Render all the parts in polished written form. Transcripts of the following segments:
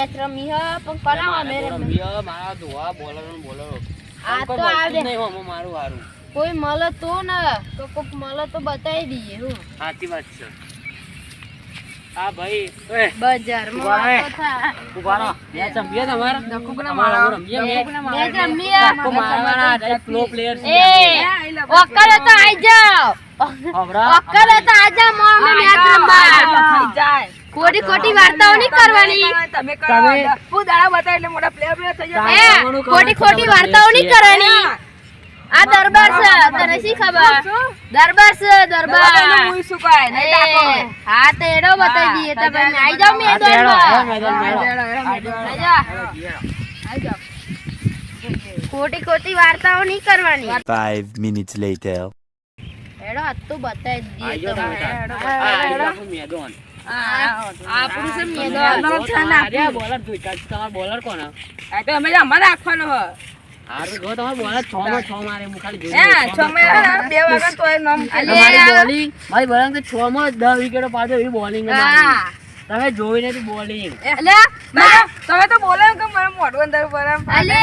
રમી હ પણ કરાવો મે રમી મારા દોવા બોલર આ તો આવે નહીં હો મારું હારું કોઈ મળે તો ને તો કોક મળે તો બતાવી દઈએ હું સાચી વાત છે આ ભાઈ બજારમાં કથા ઉભા રહો મેચ રમીએ તમારે નકુકના મારા રમીએ મેચ રમીએ તો મારવાના આ પ્રો પ્લેયર છે એ ઓકરે તો આઈ જાવ ઓકરે તો આ જા મોમે મેચ રમવા થઈ જાય ખોટી વાર્તાઓ નહીં કરવાની તમે હું દાડા બતાવ એટલે મોટા પ્લેયર થઈ જાય ખોટી વાર્તાઓ નહીં કરવાની આ દરબાર છે તને શી ખબર દરબાર છે દરબાર હું શું કહે નહીં ડાકો હા તો એડો બતાવી દઈએ તો ભાઈ આઈ જાવ મેદાનમાં ખોટી વાર્તાઓ નહીં કરવાની 5 minutes later એડો આ તો બતાવી દઈએ તો મેદાન આપણું છે મેદાન બોલર તમાર બોલર કોણ આ તો અમે અમારે રાખવાનો હ હારું જો તમાર બોલર 6 માં 6 મારે હું ખાલી હે 6 માં 2 વાગે તો નામ મારી બોલિંગ તો 6 માં 10 વિકેટો પાડો એવી બોલિંગ મારી તમે જોઈ નથી બોલિંગ એટલે તમે તો બોલે કે મને મોઢું અંદર પર અલે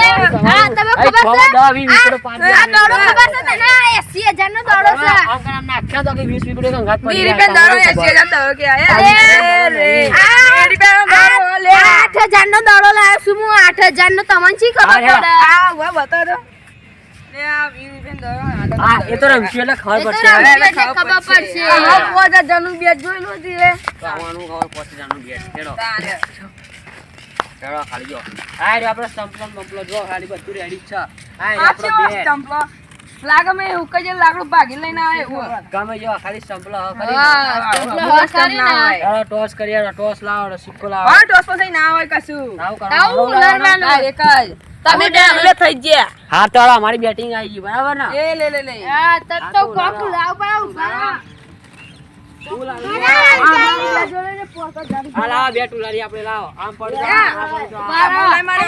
હા તમે ખબર છે 10 વિકેટો પાડો આ દોડો ખબર છે તને 80000 નો દોડો છે આમ કર આમ નાખ્યા તો કે 20 વિકેટો સંગાત પડી 20 રૂપિયા દોડો 80000 દોડો કે આયા રે 20 રૂપિયા દોડો લે 8000 નો દોડો લાવ્યો છું હું 8000 નો તમને શી ખબર પડે આ હું બતાવ દો લે આ 20 રૂપિયા દોડો હા એ તો રમશું એટલે ખબર પડશે ખબર પડશે આ 5000 નું બેટ જોઈ લો દી આવવાનું ખબર પડશે જાનું બેટ ખેડો ખેડો ખાલી જો આ રે આપણે સ્ટમ્પલો જો ખાલી બધું રેડી છે આ રે આપણો બેટ સ્ટમ્પલો લાગે મે હુકા જે લાકડું ભાગી લઈને આવે એવું ગમે જો ખાલી સ્ટમ્પલો ખાલી ટોસ કરી ના ટોસ કરીએ ટોસ લાવો સિક્કો લાવો હા ટોસ પછી ના હોય કશું લાવ આવું કરો લડવાનું એક જ તમે ડેમલે થઈ ગયા હા તો અમારી બેટિંગ આવી ગઈ બરાબર ને એ લે હા તત તો કોક લાવ પાઉ હા લાવો બેટ ઉલાડી આપણે લાવો આમ પડી મારે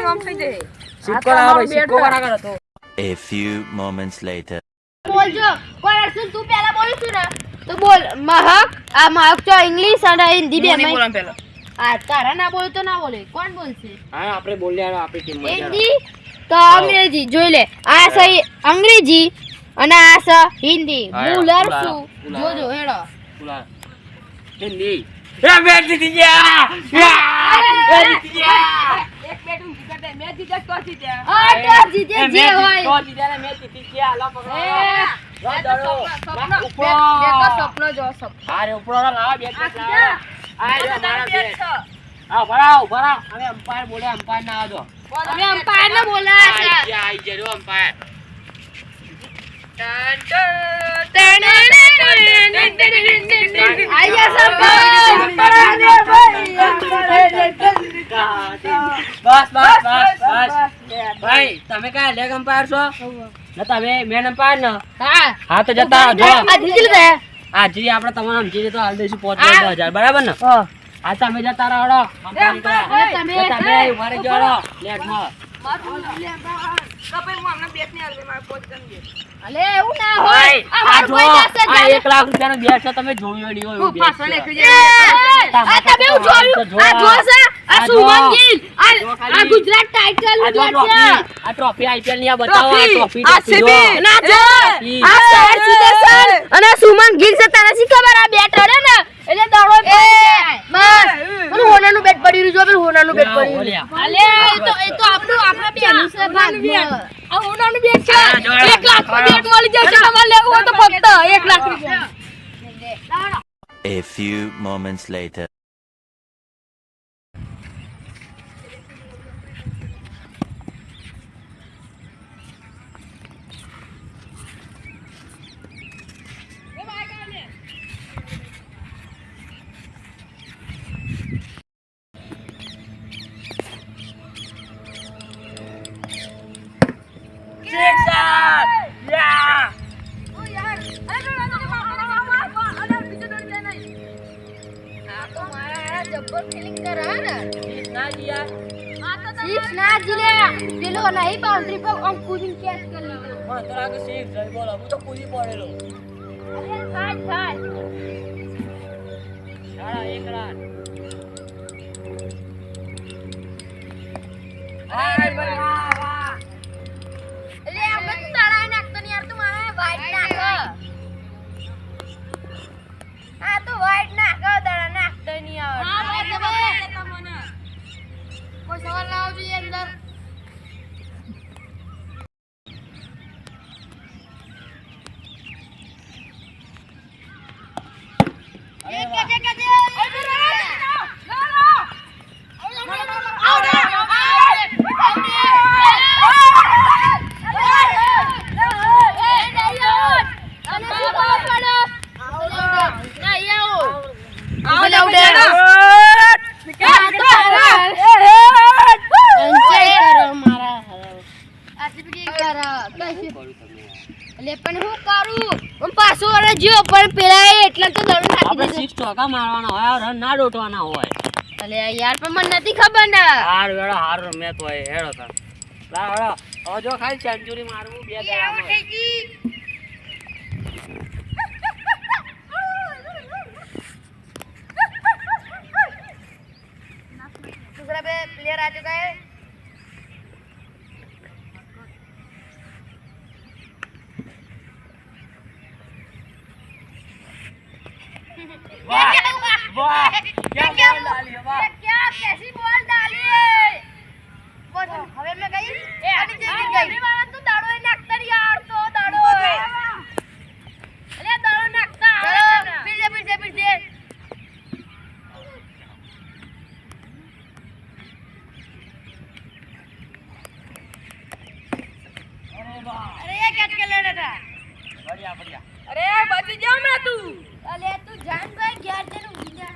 આમ થઈ જાય સિક્કો લાવો ભાઈ સિક્કો વાળા કરો તો A few moments later બોલજો કોઈ અર્જુન તું પહેલા બોલીશું ને તો બોલ મહક આ મહક તો ઇંગ્લિશ અને હિન્દી બે નહીં માં બોલવાનું પહેલા આ તારા ના બોલ તો ના બોલે કોણ બોલશે હા આપણે બોલ્યા આપણી ટીમ માં હિન્દી તો અંગ્રેજી જોઈ લે આ છે અંગ્રેજી અને આ છે હિન્દી હું લડશું જોજો હેડો ઉલા હિન્દી એ મેચ જીતી ગયા જીતી ગયા એક બેટ હું જીતે મેચ જીતે તો જીતે આ તો જીતે જે હોય તો જીત્યા મેચ જીતી ગયા લો પકડો સપનો જો સપનો અરે ઉપર લાવો બેટ લાવો આ રે મારા બેટ આ ભરાવ અમે અમ્પાયર બોલે અમ્પાયર ના આવજો અમે અમ્પાયર ને બોલાયા છે આઈ જરો અમ્પાયર બસ ભાઈ તમે કયા લેગ અમ્પાયર છો ને તમે મેન અમ્પાયર ને હા તો જતા જો હાજરી આપણે તમારે સમજી તો હાલ દઈશું 5000 બરાબર ને હા તમે જતા રહો તમે ઉભા રહી જાઓ નેટમાં અલે એવું ના હોય આ જો આ 1 લાખ રૂપિયાનો બેટ છે તમે જોયો નહીં હોય એવું બેટ આ તમે જોયું આ જોશે આ શુભમન ગિલ આ ગુજરાત ટાઇટલ બેટ છે આ ટ્રોફી આઈપીએલ ની આ બતાવો આ ટ્રોફી ના જો આ સ્ટાર સિલેક્શન અને શુભમન ગિલ છે તને શી ખબર આ બેટ હરે ને એટલે દડો બસ પેલું હોનાનું બેટ પડી રહ્યું જો પેલું હોનાનું બેટ પડી રહ્યું અલે એ તો આપણું આપણા બેનું છે ભાગ આ હોનાનું બેટ છે 1 લાખ નું બેટ મળી જશે તમારે લેવું હોય તો ફક્ત 1 લાખ રૂપિયા A few moments later Jabbar feeling કરે ને સિક્સ ના જીલે પેલો નહીં બાઉન્ડ્રી પર આમ કૂદીને કેચ કરી લીધો મને તો લાગે સિક્સ જઈ બોલો હું તો કૂદી પડેલો અરે થાય સાડા 1 રન એટલે અમે તો તળાઈ નાખતો નહીં યાર, તું મારે white નાખ. આ તો white નાખ, તળા નાખતો નહીં આવડતું. કોઈ સવાલ ના આવજો યાર અંદર. પણ હું કરું હું પાછો વળે જ્યો પણ પેલા એટલે તો દડો નાખી આપણે દીધો. 6 ચોકા મારવાના હોય રન ના ડોટવાના હોય અલે યાર પણ મને નથી ખબર ને. હાર વેળો હાર રમે તો હોય હેડો તા લા હેડો હવે જો ખાલી સેન્ચુરી મારવું બે દાડામાં दूसरा पे प्लेयर आ चुका है. વાહ વાહ क्या बॉल डाली है वाह क्या कैसी बॉल डाली है. वो हवे में गई आणि ते गिर गई. मारा तू दाडो नाखता रे यार तो दाडो. अरे दाडो नाखता. फिर से अरे वाह अरे ये कैच कर लेना था. बढ़िया बढ़िया અરે બચી જાવ મે તું. अरे तू जान गई 11 जन उड़ जा.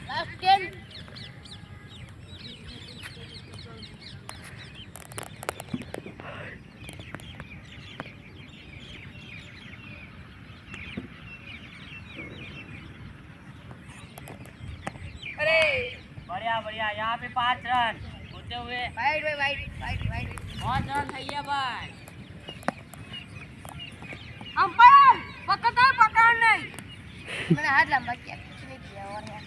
लास्ट 10. અરે बढ़िया बढ़िया यहाँ पे 5 रन होते हुए वाइड 5 रन થઈ ગયા ભાઈ અંપાયર પકડ નહીં. मैंने हाथ लंबा किया कुछ नहीं किया और यार.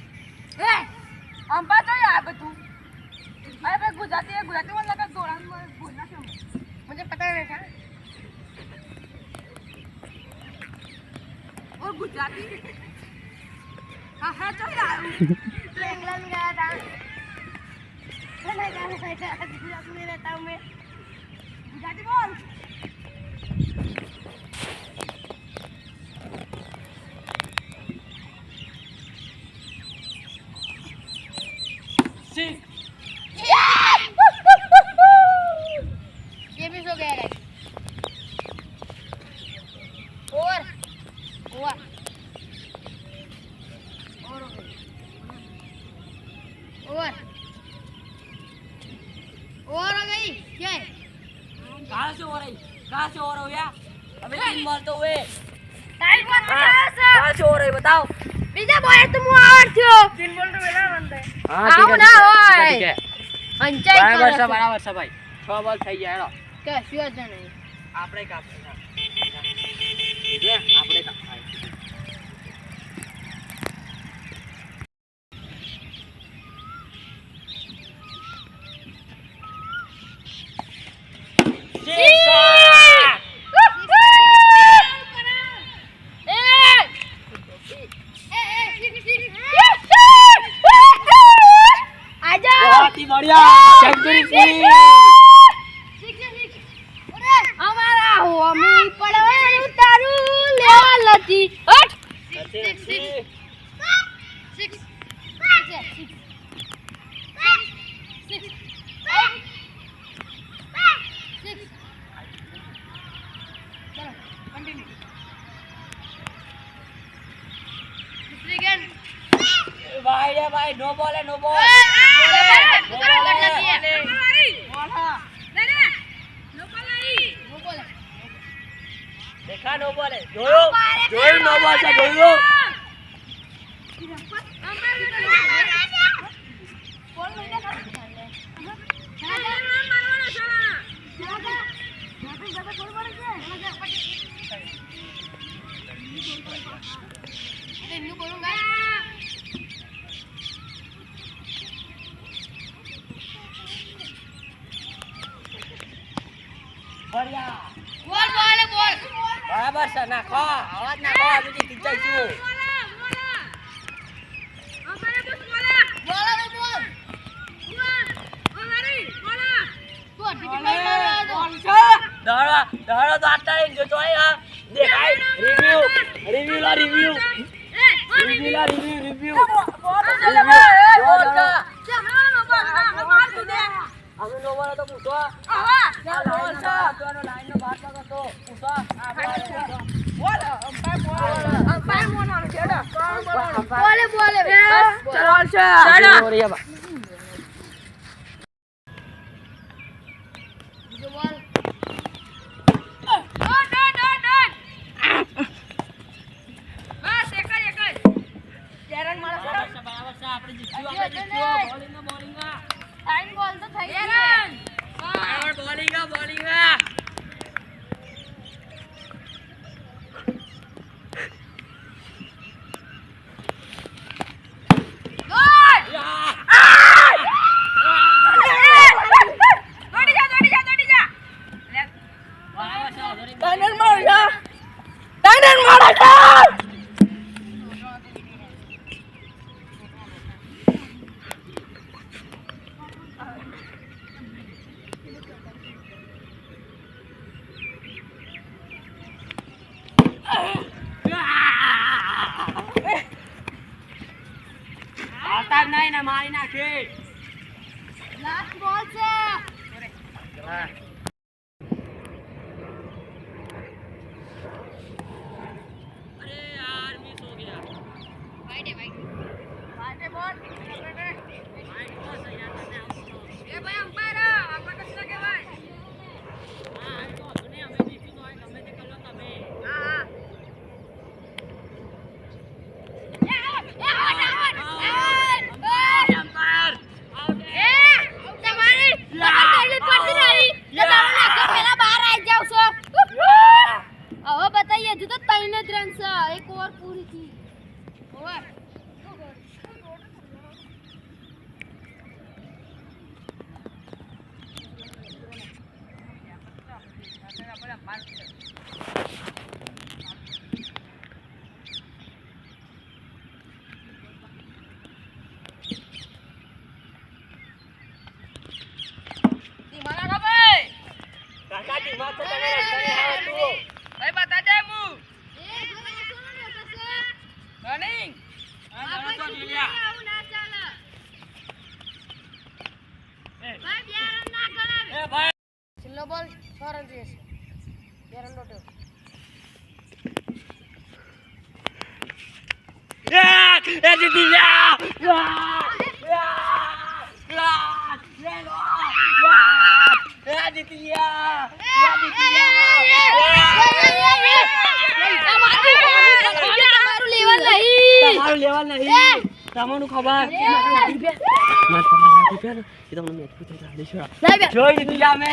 એ અંપાયર તો યાર તું. અરે ભાઈ ગુજરાતી માં લગા દોડાન બોલના છે. मुझे पता नहीं था. और गुजराती हाँ तो यार तो इंग्लैंड गया था. गुजरात में रहता हूँ मैं. गुजराती बोल. ये भी सो गया गाइस. और हो गई क्या है. कहाँ से हो गया अबे 3 बॉल तो हुए टाइम मत कहाँ से हो रही बताओ બીજા બોય તો હું આવડ્યો. 3 બોલ તો વેલા રન हाँ આવું ના હોય. અંચાઈ બરાબર છે કરો બરાબર છે ભાઈ 6 બોલ થઈ ગયા હેડો કે શું છે નહીં. આપણે કાપીએ આપણે કાપીએ बहुत ही बढ़िया सेंचुरी पूरी અમારા હોમી પડવાનું તારું લેવા લતી. भाई नो बॉल है नो बॉल देखा नो बॉल है जोयो नो बॉल से जोयो બળિયા બોલ બોલ બોલ બરાબર છે નાખો અવાજ નાખો અમે જીતી જઈશું દાડા દાડા તો આટલા લઈને જો ચોય હા દેખાય રિવ્યુ લા રિવ્યુ અમે નો વાળો તો પૂછો લાઈન નો ભાગ તો પૂછો બોલે બોલે બીજો બોલ આપણે જીત્યું બોલિંગ ટાઈમ બોલ તો થઈ ગયો બોલિંગ આવતા નહીં ને મારી નાખી લાસ્ટ બોલ છે अरे यार मिस हो गया વાઈડે બોલ वाइट को सही यार करने એ ભાઈ અંપાયર આપણે કશું કહેવાય हां आई तो सुने हमें जीती तो आई गમે તે કલો તમે હા એમ્પાયર આઉટ તમારી તમારી પડતી રહી લગાવો નાખો પેલા બહાર આવી જાવ છો હવે બતાઈએ હજુ તો 3 જ રન છે એક ઓવર પૂરી થી ઓવર ધીમાના ભાઈ કાકા દિમાગ તો તમે રસ્તે આવો તું ભાઈ બતા દે મુ એ ગોળા સોનો ને થશે રનિંગ આ જાણો તો જીલ્યા આવું ના ચાલે એ ભાઈ બે રન ના કરાવે એ ભાઈ છેલ્લો બોલ 6 રન જોઈએ છે 2 રન લોટો એ જીતી ગયા જીતી ગયા તમારું લેવલ નહીં તમારું લેવલ નહીં તમારું ખબર જોઈ જીતી ગયા મેં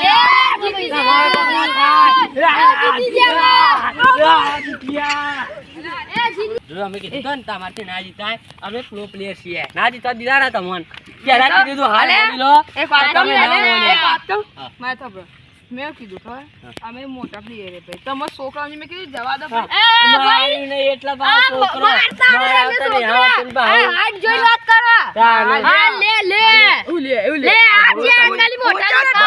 જો અમે કીધું તો ને તમારથી ના જીતાય અમે પ્રો પ્લેયર છીએ ના જીતવા દીધા ને તમને પહેલા કીધું તું હાલ બોલી લો એક વાત તમે ના બોલ્યા. એક વાત કહું હા. મારે થપ્પડ મેં કીધું ખબર અમે મોટા પ્લેયર ભાઈ તમે છોકરાઓને મેં કીધું જવા દો હા. ભાઈ મારી નહીં એટલા ભાવ છોકરો મારતા મારા આવડે આવતા નહીં, છોકરા. આવા તને ભાવ. આ હાથ જોઈ વાત કરો તાને. હા લે લે એવું લે એવું લે આ જે અંગાલી મોટા હા, નતો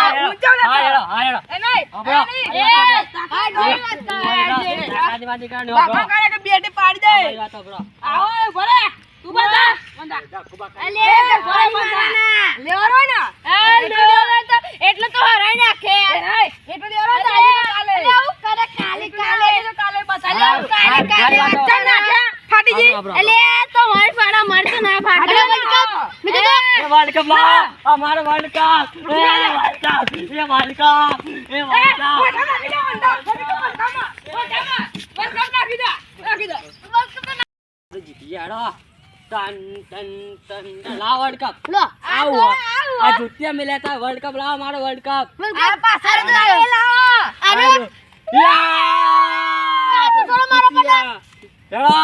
હેડો, હા, હેડો. એ નહીં આપણો. એ આ જોઈ વાત કરો આદિવાસી કારણે બાપા આપણો. કરે કે બેટી પાડી દે અમારી વાત આપણો. આવો ભરે તું બધા બંધા અલે ભાઈ મારાના લેવાનો ને આ લેવલ તો એટલે તો હરાઈ નાખે એટલો લેવાનો તો આજે તો કાલે અલે આવું કરે કાલે કાલે આજે તો કાલે બતા અલે આવું કાલે કાલે હા, વાંચો નાખે ફાટી ગઈ આપણો, અલે તો મારી પાડા મારતો ના ફાટે વર્લ્ડ કપ મેં એ વર્લ્ડ કપ લાવો. અમારો વર્લ્ડ કપ. એ વર્લ્ડ કપ. એ વર્લ્ડ કપ. એ વર્લ્ડ કપ. આપણે જીતી ગયા, હેડો. Ton ton ton ton. લાવો વર્લ્ડ કપ. લો આવો. આ જુત્યા મેલ્યા તા વર્લ્ડ કપ લાવો મારો વર્લ્ડ કપ. આ પાછળ તો લાવો અરે યા! તો થોડો મારો પડે. હેડો,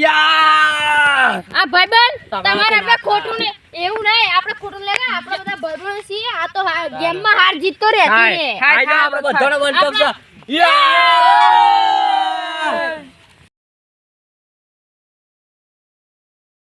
યા! આ ભાઈબંધ તમારે તમારે તો આપણે ના ખોટું ને એવું નહીં આપણે ખોટું લેવા આપણે બધા ભાઈબંધ છીએ આ તો ગેમમાં હાર જીત તો રહેતી રે આપણે બધાનો વર્લ્ડ કપ છે યે